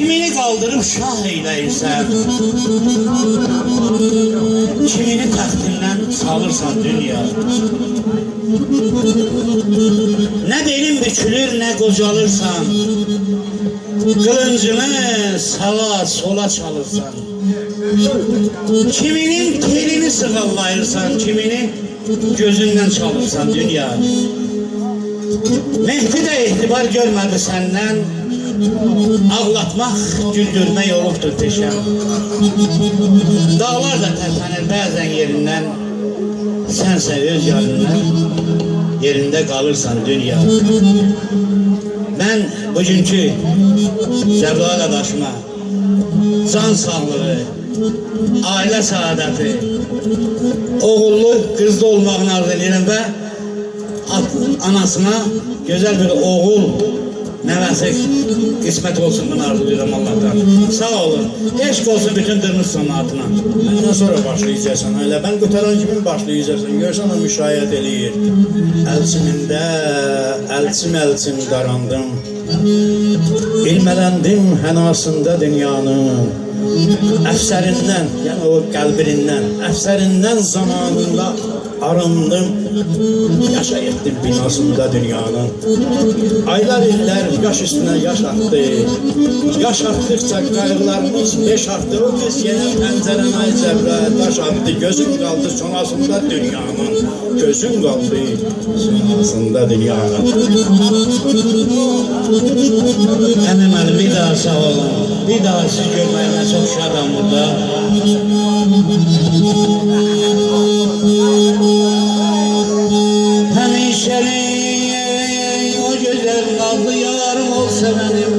Kimini kaldırıp şah eyləyirsən, kimini təxtindən salırsan dünya. Nə belin bükülür, nə qocalırsan, qılıncını sağa sola çalırsan. Kiminin telini sığallayırsan, kimini gözündən çalırsan dünya. Mehdi də etibar görmədi səndən, ağlatmaq, güldürmək olubdur peşəm. Dağlar da tərpənir bəzən yerindən, sənsə öz yarından yerində qalırsan dünya. Mən bugünkü Cəbrayıl qardaşıma can sağlığı, ailə saadəti, oğullu, qızlı olmağını arzu edirəm və anasına gözəl bir oğul nəvəsi qismət olsun, bunu arzu edirəm Allah'tan. Sağ olun, eşq olsun bütün Dırnız cəmaatına. Məndən sonra başlayacaqsan, elə mən qutaran kimi başlayacaqsan, görsən o müşahidə eləyir. Əlçimində, əlçim darandım, ilmələndim hənasında dünyanın. Əfsərindən, yəni o qəlbirindən, əfsərindən zamanında arındım, yaşa etdim binasında dünyanın. Aylar illər yaş üstünə yaş artdı, yaş artdıqca qayğılarımız beş artdı. O kız yenə pəncərən ay Cəbrayıl daş attı, gözün qaldı sonasında dünyanın. Gözün qaldı sonasında dünyanın. Əmim mənim, bir daha sağ olun. Bir daha siz görməyimə çox şadam burada. Həmişəlik o gözəl nazlı yarım olsa mənim.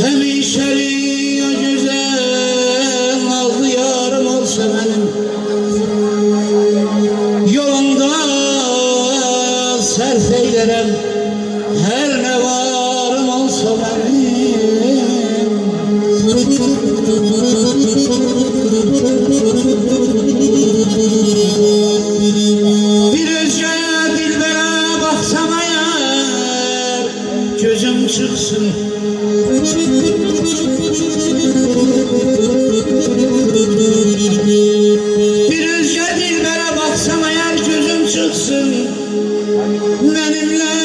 Həmişəlik o gözəl nazlı yarım olsa mənim. Yolunda sərf eylərəm, hər nə varım olsa mənim. Bir özgə dilbərə baxsam əgər, gözüm çıxsın. Bir özgə dilbərə baxsam əgər, gözüm çıxsın. Mənimlə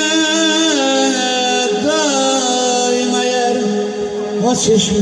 daim əgər o çeşmi